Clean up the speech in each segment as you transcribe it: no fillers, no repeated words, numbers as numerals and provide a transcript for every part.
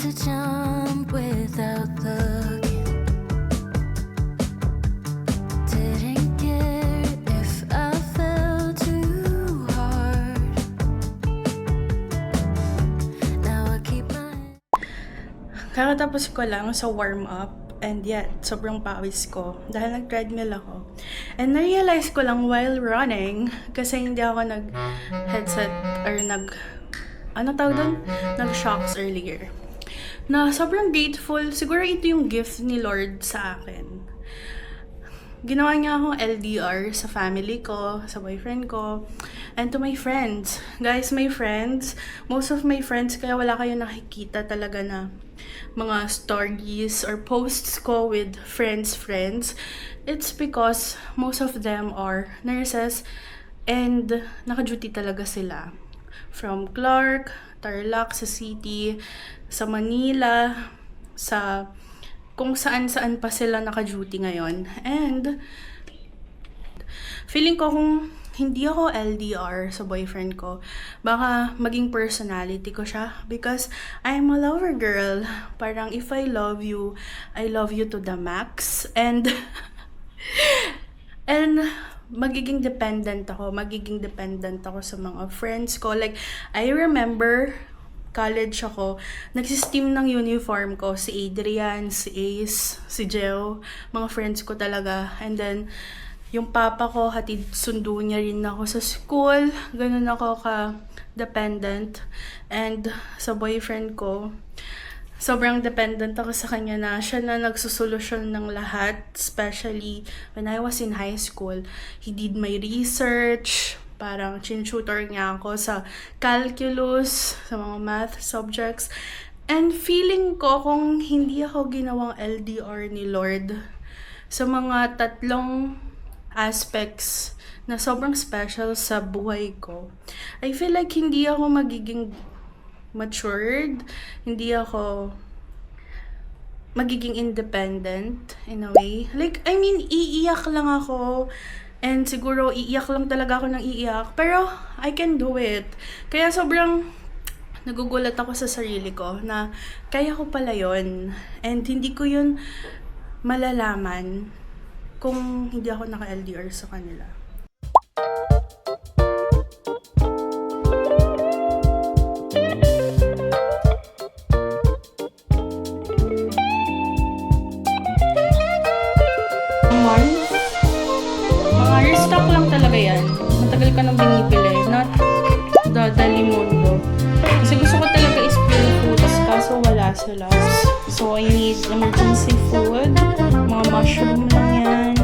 to jump without looking. Didn't care if I fell too hard. Now I keep my Kakatapos ko lang sa warm-up and yet, sobrang pawis ko dahil nag-treadmill ako. And na-realize ko lang while running kasi hindi ako nag-headset or nag-shocks earlier. Na sobrang grateful, siguro ito yung gift ni Lord sa akin. Ginawa niya akong LDR sa family ko, sa boyfriend ko, and to my friends. Guys, my friends, most of my friends, kaya wala kayo nakikita talaga na mga stories or posts ko with friends. It's because most of them are nurses and naka-duty talaga sila. From Clark, Tarlac, sa city, sa Manila, sa kung saan-saan pa sila naka-duty ngayon. And feeling ko kung hindi ako LDR sa boyfriend ko, baka maging personality ko siya because I'm a lover girl. Parang if I love you to the max. And magiging dependent ako sa mga friends ko. Like, I remember college ako, nagsisteam ng uniform ko, si Adrian, si Ace, si Jeo, mga friends ko talaga. And then, yung papa ko, hatid sundo niya rin ako sa school. Ganun ako ka-dependent. And sa boyfriend ko, sobrang dependent ako sa kanya na siya na nagsusolusyon ng lahat. Especially when I was in high school. He did my research. Parang chin-tutor niya ako sa calculus, sa mga math subjects. And feeling ko kung hindi ako ginawang LDR ni Lord sa mga tatlong aspects na sobrang special sa buhay ko, I feel like hindi ako magiging matured, hindi ako magiging independent in a way. Like, I mean, iiyak lang ako. And siguro, iiyak lang talaga ako ng iiyak. Pero, I can do it. Kaya sobrang nagugulat ako sa sarili ko na kaya ko pala yun. And hindi ko yun malalaman kung hindi ako naka-LDR sa kanila. Mga restock lang talaga yan. Matagal ka nang binibili. Not the Dalimundo. Kasi gusto ko talaga is pure foods. Kaso wala sila. So I need emergency food. Mga mushroom lang yan.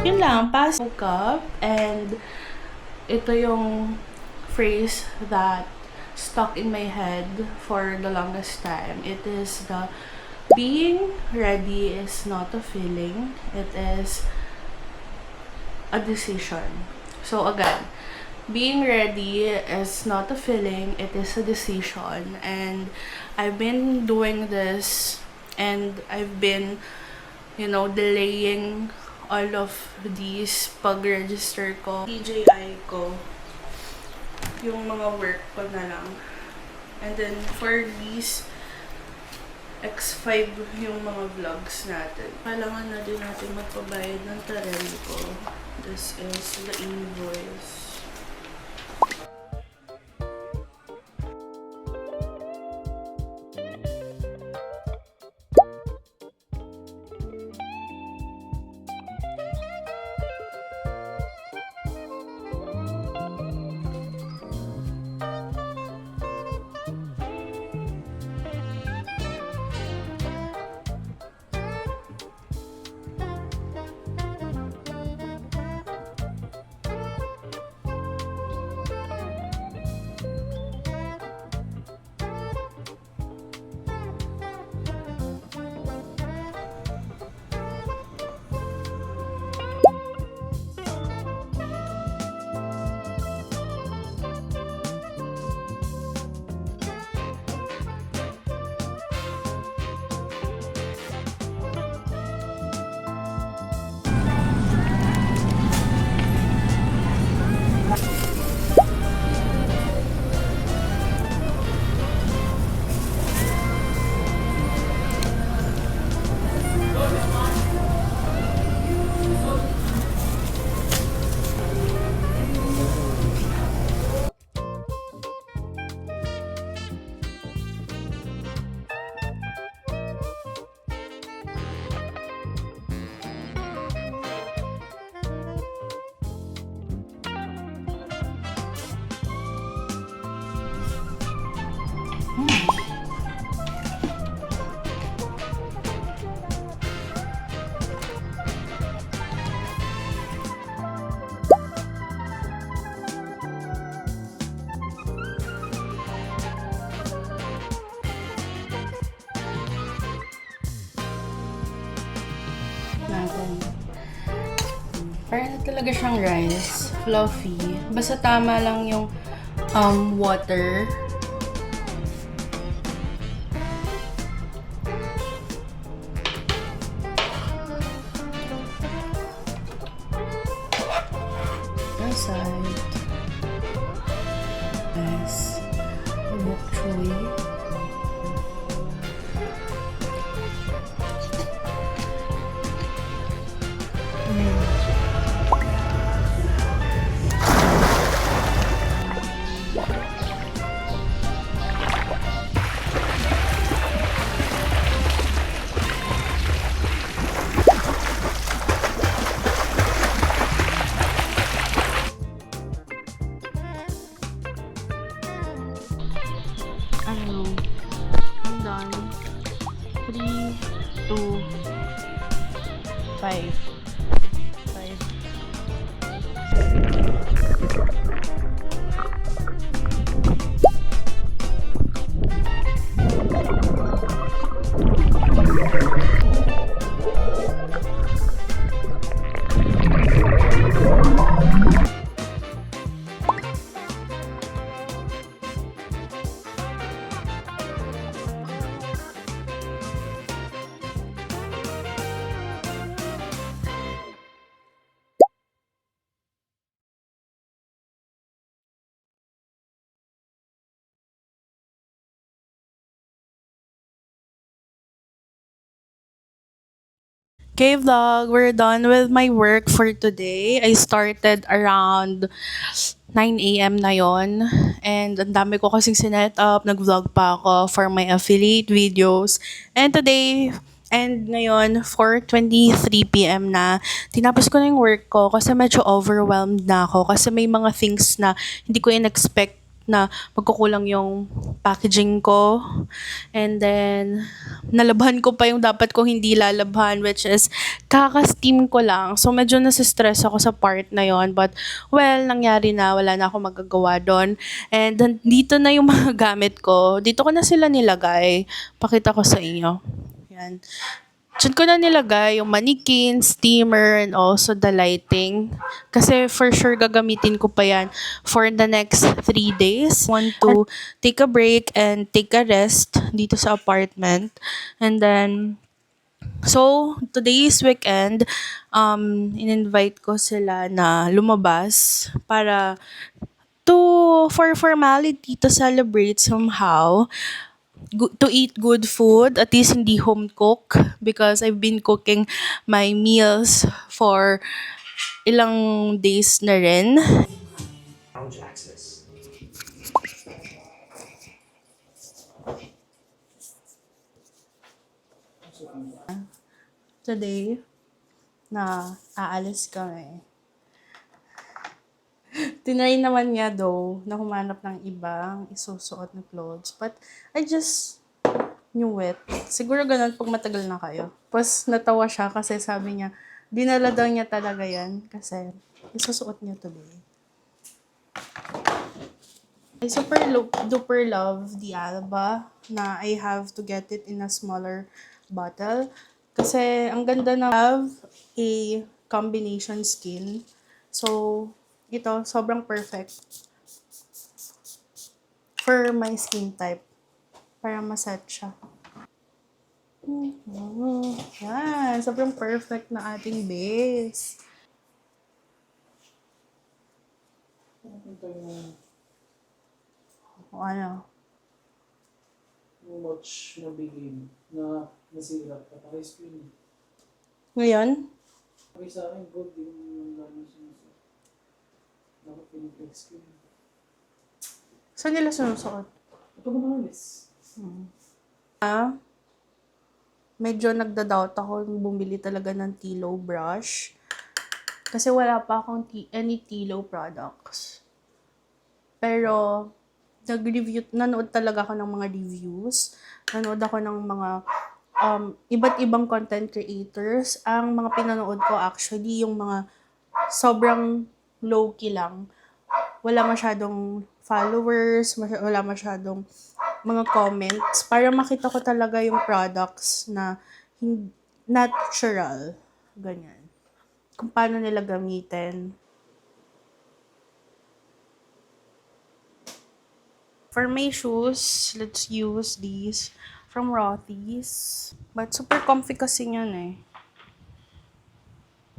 Yun lang. Woke up. And ito yung phrase that stuck in my head for the longest time. It is the being ready is not a feeling. It is a decision. So again, being ready is not a feeling, it is a decision. And I've been doing this and I've been, delaying all of these pag-register ko. TJI ko, yung mga work ko na lang. And then for these X5 yung mga vlogs natin. Kailangan na din natin magpabayad ng tareli ko. This is the invoice. natin. Parang na talaga siyang rice. Fluffy. Basta tama lang yung water. Aside. Nice. Bok choy. Ano? I'm done. 3, 2, 5. 5. Okay, vlog, we're done with my work for today. I started around 9 a.m. na yon. And ang dami ko kasing sinet up. Nag-vlog pa ako for my affiliate videos. And today, and ngayon, 4:23 p.m. na, tinapos ko na yung work ko kasi medyo overwhelmed na ako. Kasi may mga things na hindi ko in-expect na magkukulang yung packaging ko. And then, nalabhan ko pa yung dapat kong hindi lalabhan, which is, kaka-steam ko lang. So, medyo nasistress ako sa part na yon. But, well, nangyari na. Wala na ako magagawa doon. And, dito na yung mga gamit ko. Dito ko na sila nilagay. Pakita ko sa inyo. Yan. Diyan ko na nilagay yung mannequin, steamer, and also the lighting. Kasi for sure gagamitin ko pa yan for the next 3 days. Want to take a break and take a rest dito sa apartment. And then, so, today's weekend, in-invite ko sila na lumabas para for formality to celebrate somehow, to eat good food, at least hindi home cook, because I've been cooking my meals for ilang days na rin. Lounge access. Today, na aalis kami. Tinry naman niya though na humanap ng ibang isusuot na clothes. But I just knew it. Siguro ganun pag matagal na kayo. Tapos natawa siya kasi sabi niya, dinala daw niya talaga yan kasi isusuot niya today. I super duper love the Alba na I have to get it in a smaller bottle. Kasi ang ganda na have a combination skin. So, ito, sobrang perfect for my skin type. Para maset siya. Yan, sobrang perfect na ating base. Ito O ano? yung watch na bigin na nasira ka. Paki-screen. Ngayon, Paki sa akin, good. Yung namin sinusunod. Dapat pinag-screen. saan nila sinusuot? Ito ko nakalis. Medyo nagda-doubt ako yung bumili talaga ng Tilo brush. Kasi wala pa akong any Tilo products. Pero, nanood talaga ako ng mga reviews. Nanood ako ng mga iba't ibang content creators. Ang mga pinanood ko actually, yung mga sobrang low-key lang. Wala masyadong followers, wala masyadong mga comments. Para makita ko talaga yung products na natural. Ganyan. Kung paano nila gamitin. For my shoes, let's use these from Rothy's. But super comfy kasi yan eh.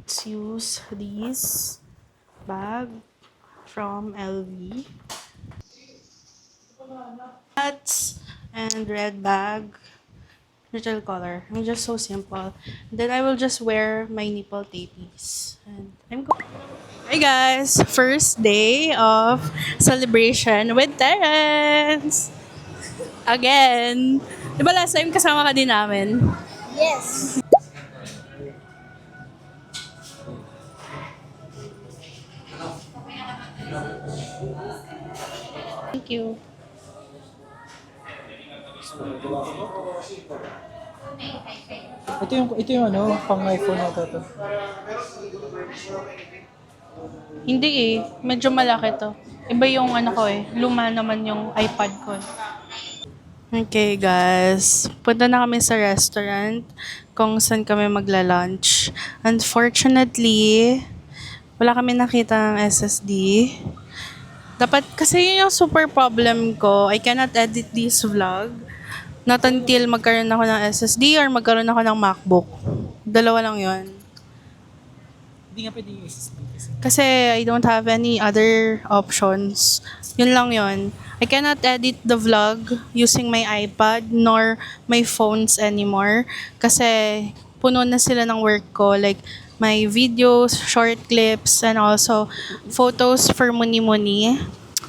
Let's use these bag from LV. Hats and red bag. Neutral color. I'm just so simple. Then I will just wear my nipple tapies. And I'm going. Hi guys! First day of celebration with Terrence! Again! Di ba last time kasama ka din namin? Yes. Thank you. Ito yung ano, pang iPhone na to. Hindi eh. Medyo malaki to. Iba yung ano ko eh. Luma naman yung iPad ko eh. Okay guys. Punta na kami sa restaurant kung saan kami magla-lunch. Unfortunately, wala kami nakita ng SSD. Dapat, kasi yun yung super problem ko. I cannot edit this vlog. Not until magkaroon ako ng SSD or magkaroon ako ng MacBook. Dalawa lang yun. Hindi nga pwede yung SSD kasi. Kasi I don't have any other options. Yun lang yun. I cannot edit the vlog using my iPad nor my phones anymore. Kasi puno na sila ng work ko. Like, my videos, short clips, and also photos for Muni Muni.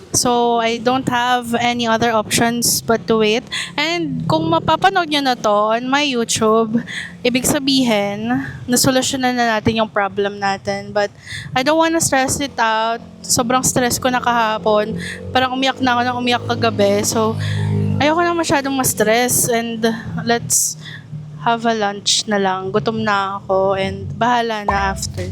So, I don't have any other options but to wait. And kung mapapanood nyo na to on my YouTube, ibig sabihin, nasolusyonan na natin yung problem natin. But I don't wanna stress it out. Sobrang stress ko na kahapon. Parang umiyak na ako ng umiyak kagabi. So, ayoko na masyadong ma-stress. And let's have a lunch na lang. Gutom na ako and bahala na after.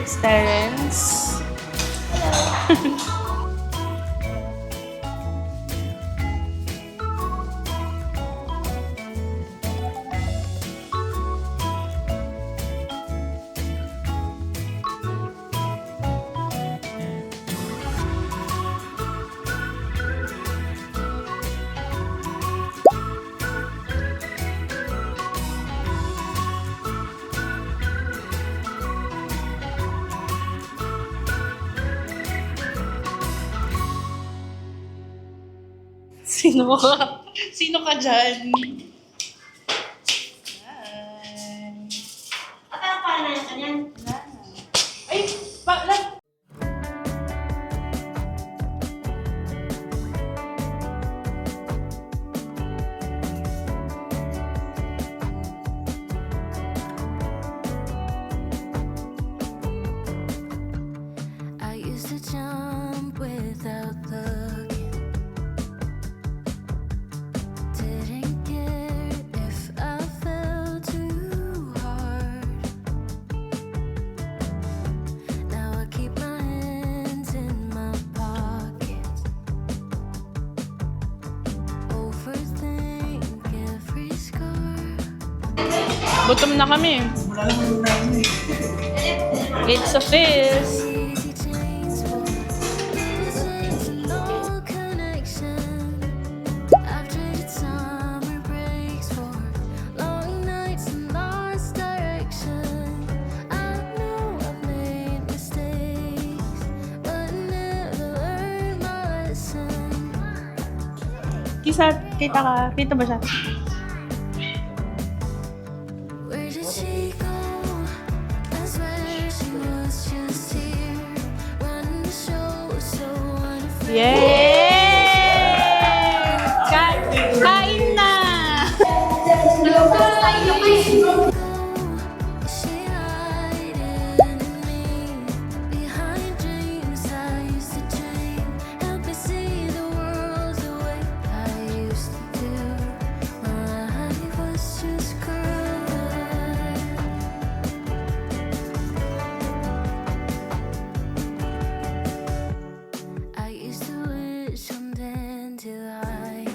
It's Terrence. Sino ka? Sino ka dyan? Hi. At ang pangalan ka niyan? Ay! Lang! I used to jump without looking. Didn't care if I fell too hard. Now I keep my hands in my pockets. Overthink every scar. Gutom na kami. It's a feast. Easy chains for losing no connection. I've traded summer breaks for long nights and lost direction. I Kisa, kita ka. Kita ba siya? Where did she go? I swear she was just here. Running the show, so unafraid. Yay! Kain na! She hiding in me behind dreams I used to dream. Help me see the world the way I used to do. My life was just cruel. I used to wish someday till I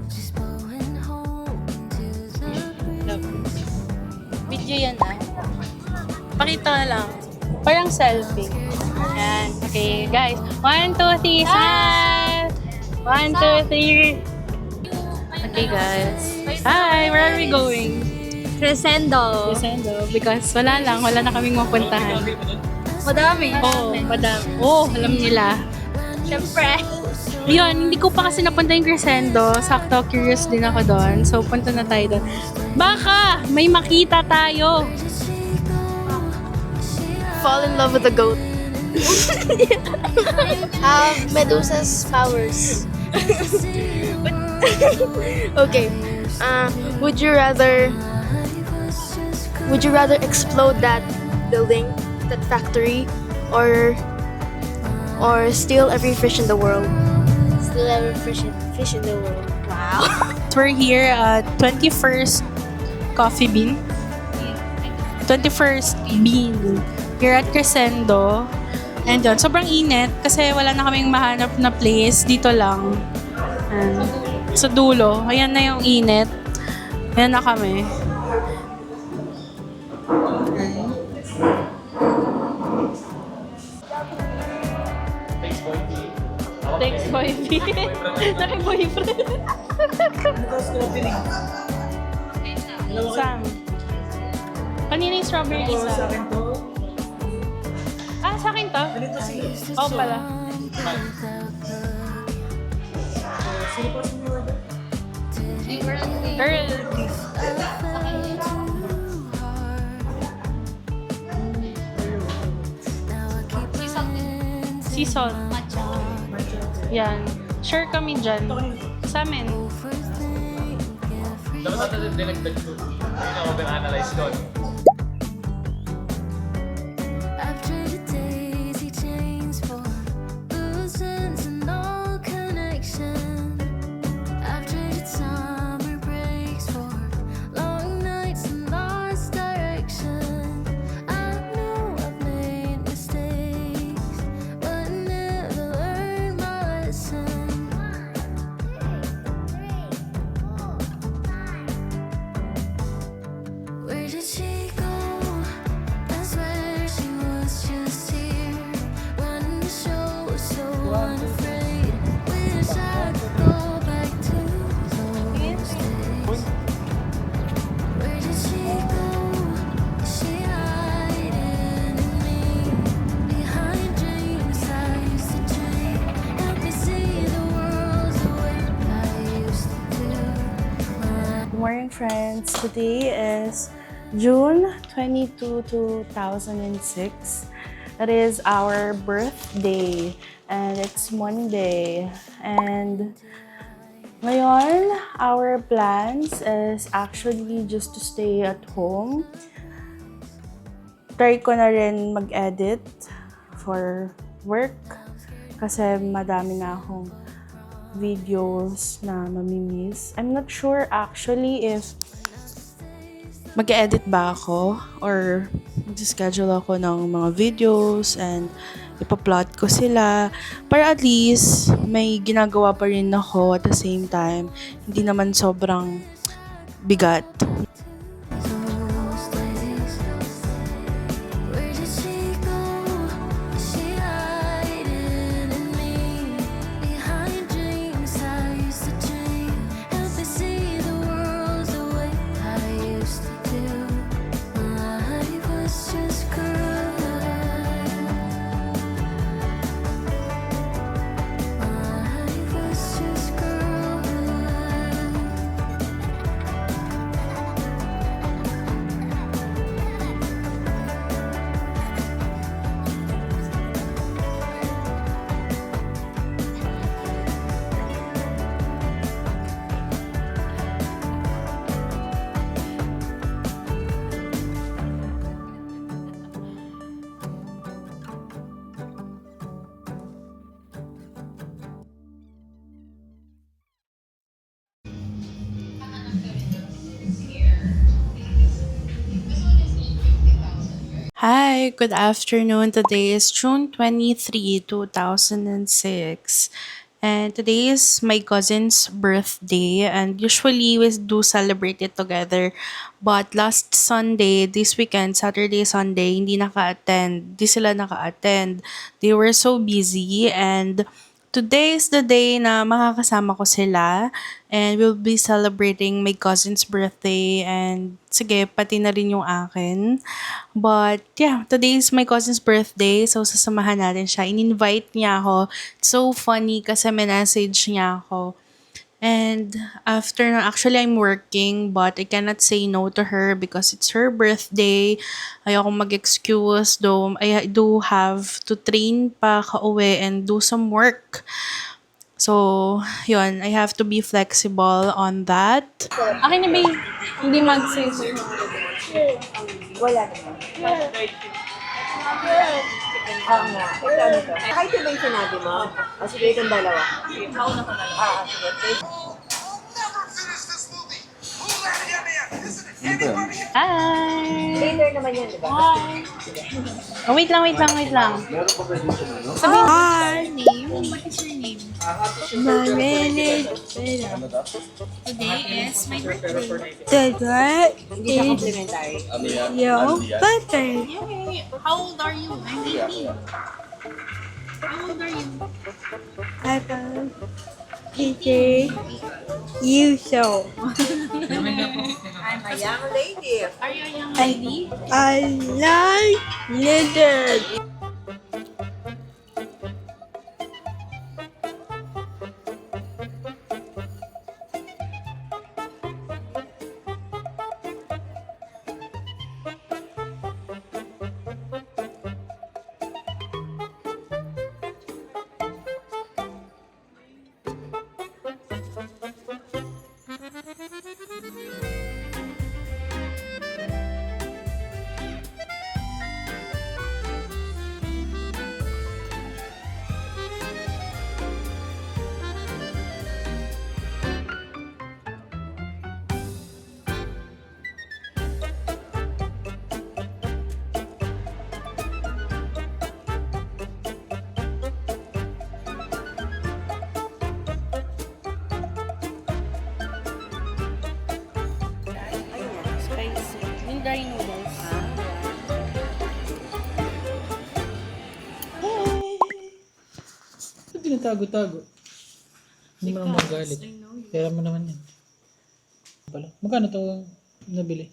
just blowing home into the Video yan ah. Pakita na lang. Parang selfie. Yan. Okay, guys. 1, 2, 3, smile! 1, 2, 3. Okay, guys. Hi! Where are we going? Crescendo. Crescendo. Because wala na kaming mapuntahan. Madami. Madam. Oh, alam nila. Siyempre. Yun, hindi ko pa kasi napunta yung Crescendo. Sakto, curious din ako doon. So, punta na tayo doon. Baka may makita tayo. Fall in love with the goat. Medusa's powers. Okay. Would you rather explode that building, that factory, or steal every fish in the world? Steal every fish in the world. Wow. We're here at 21st Coffee Bean. 21st Bean. Here at Crescendo. And yun, sobrang init kasi wala na kaming mahanap na place. Dito lang. Ayan. Sa dulo. Ayan na yung init. Ayan na kami. Thanks, boyfriend. Naki-boyfriend. Bukas ko opening. Sam. Kanina yung strawberry Sa isa. akin to. Ah, sa akin to? Ganito si... Oo pala. Sino pa sa mga order? Girl. Sea salt. Yan. Sure kami dyan. Sa amin. Dapat natin dinagdag ko. Hindi na over-analyze doon. I've traded daisy chains for loose ends and no connection. I've traded summer breaks for long nights and lost direction. I know I've made mistakes, but never learned my lesson. Where did she go? I swear she was just here, running the show, so unafraid. Wish I could go back to those days. Where did she go? She hiding in me behind dreams I used to dream. Help me see the world the way I used to do. Good morning, friends. Today is June 22, 2006. It is our birthday and it's Monday. And ngayon, our plans is actually just to stay at home. Try ko na rin mag-edit for work kasi madami na akong videos na mamimiss. I'm not sure actually if mag-edit ba ako or mag-schedule ako ng mga videos and ipa-plot ko sila para at least may ginagawa pa rin ako at the same time. Hindi naman sobrang bigat. Those days. Where did she go? She hiding in me behind dreams I used to dream. Help me see the world the way I used to do. My life was just cruel. My life Hi, good afternoon. Today is June 23, 2006. And today is my cousin's birthday, and usually we do celebrate it together. But last Sunday, this weekend, Saturday, Sunday, hindi naka-attend. Di sila naka-attend. They were so busy, and today is the day na makakasama ko sila, and we'll be celebrating my cousin's birthday, and sige, pati na rin yung akin. But yeah, today is my cousin's birthday, so sasamahan natin siya. In-invite niya ako. It's so funny kasi message niya ako. And after na, actually I'm working, but I cannot say no to her because it's her birthday. Ayoko mag-excuse, though I do have to train pa kauwi and do some work. So, yun, I have to be flexible on that. Akin na ba hindi mag-say Wala naman. Oo nga. Ito ano to? Kahit ba yung sinabi mo? O sige, itong dalawa. Mauna ko na lang. Sige. Hi! Later naman yan, di ba? Hi! Oh, wait lang. Sabihin, hi! Name? What is your name? My name is Today is my birthday. Today Hindi siya complimentary. your birthday. Yay! How old are you? I'm 18. How old are you? I'm teacher. You so. I'm a young lady. Are you a young lady? I like little. Spicy. Yung dry noodles. Ba't tinatago-tago? Hindi mo naman magalit. Pera mo naman yan. Pala. Magkano to nabili?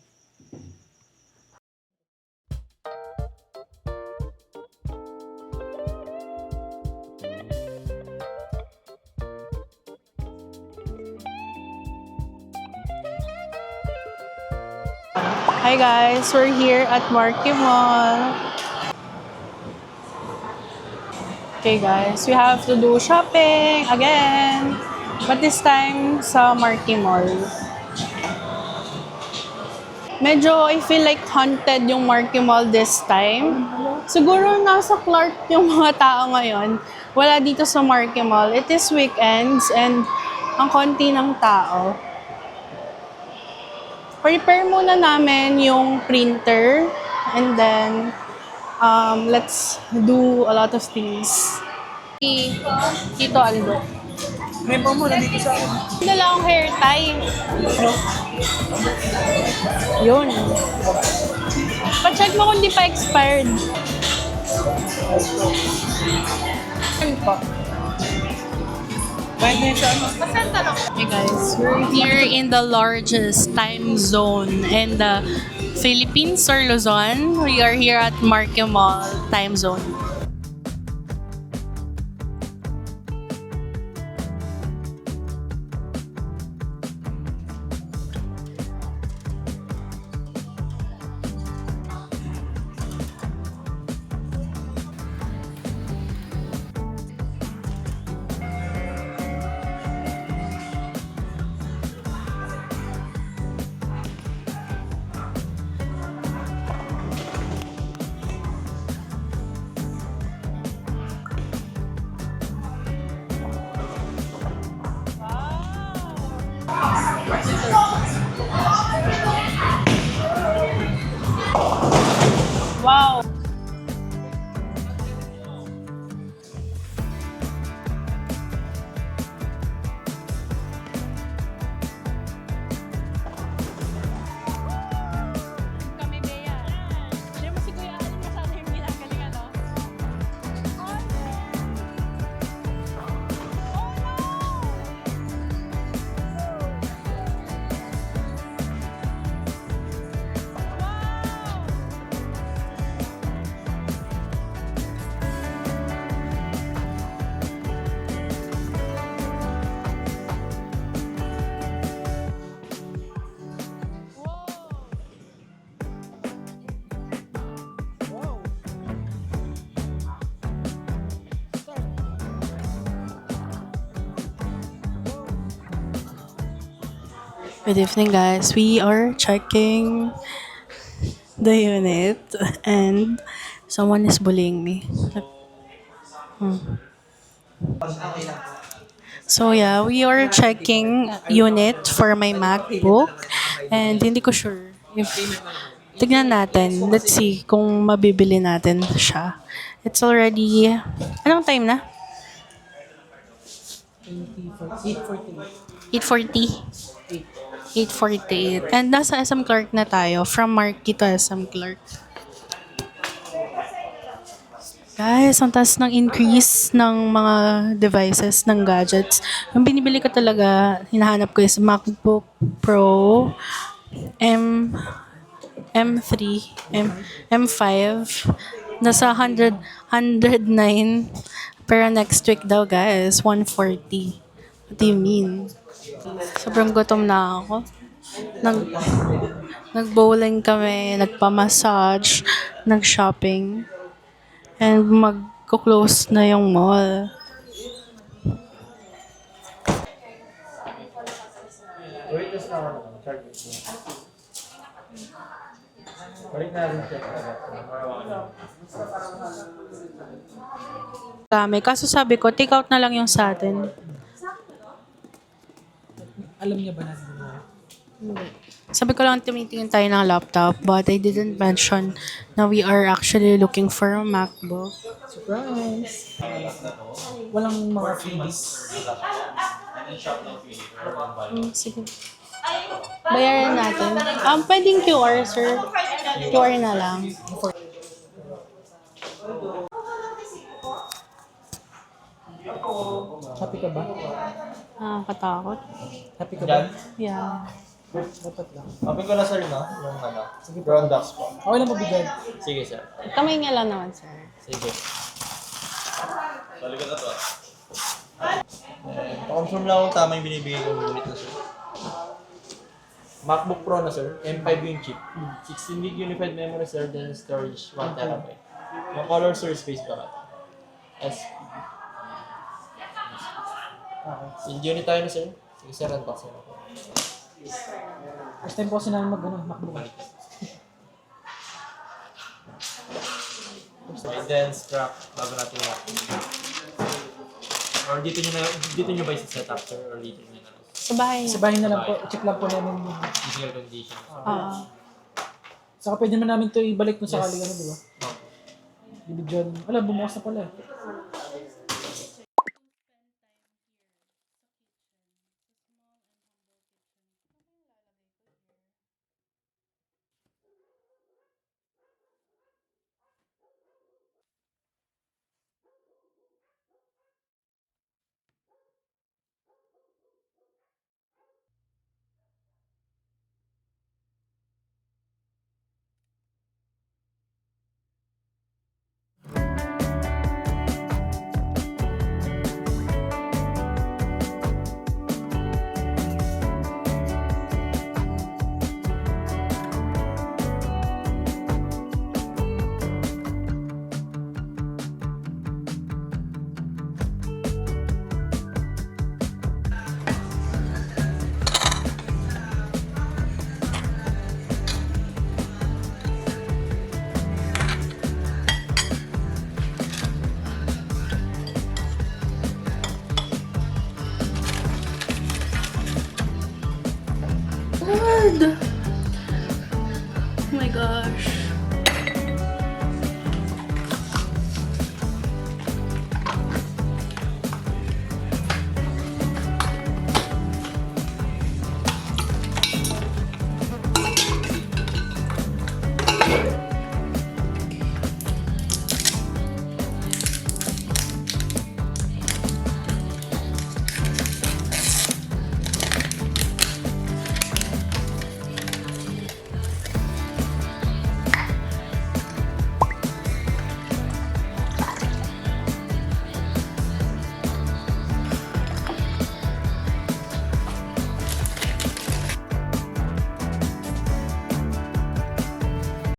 Hi guys, we're here at Marquee Mall. Okay guys, we have to do shopping again. But this time sa Marquee Mall. Medyo I feel like haunted yung Marquee Mall this time. Siguro nasa Clark yung mga tao ngayon. Wala dito sa Marquee Mall. It is weekends and ang konti ng tao. Prepare muna namin yung printer and then let's do a lot of things. Tito Aldo. May pa muna dito sa akin. Dala akong hair tie. Yun. Pa-check mo kung di pa expired. Ano pa? Kahit na yun sa ano. Hey guys, we're here in the largest time zone in the Philippines or Luzon. We are here at Marquee Mall time zone. Wow! Good evening, guys. We are checking the unit and someone is bullying me. So yeah, we are checking unit for my MacBook and hindi ko sure if tignan natin. Let's see kung mabibili natin siya. It's already anong time na? 8:40. 8:48. And nasa SM Clark na tayo. From Marquee to SM Clark. Guys, ang taas ng increase ng mga devices, ng gadgets. Yung binibili ko talaga, hinahanap ko is MacBook Pro, M3, M5. Nasa 109. Pero next week daw, guys, 140. What do you mean? Sobrang gutom na ako. Nag-bowling kami, nagpa-massage, nag-shopping. And magko-close na yung mall. Kami. Kaso sabi ko, take out na lang yung sa atin. Alam niya ba natin? Sabi ko lang tumitingin tayo ng laptop, but I didn't mention na we are actually looking for a MacBook. Surprise! Walang mga freebies. Sige. Bayaran natin. Pwedeng QR, sir. QR na lang. Happy ka ba? Katakot. Happy ka ba? Yeah. Dapat lang. Open ko na sir, no? Yung ano, brown box po. Okay lang mabigat. Sige sir. Kamay nga lang naman, sir. Sige. Balikan na to. Pa-confirm lang kung tama yung binibigay kong unit na sir. MacBook Pro na sir, M5 yung chip. 16 gig unified memory sir, then storage 1 TB. Yung color sir, space ba? S. Yung unit tayo na sir. Sige sir, unbox na ako. First time po kasi namin MacBook. May dense crack bago natin lock. Or dito nyo ba set-up sir? Or dito nyo na? Sa bahay Sa niya. bahay na lang po. Check lang po namin. Physical condition. Saka pwede naman namin ito ibalik kung sakali ano, di ba? Ibigyan. Wala, bumukas na pala. God! Oh my gosh.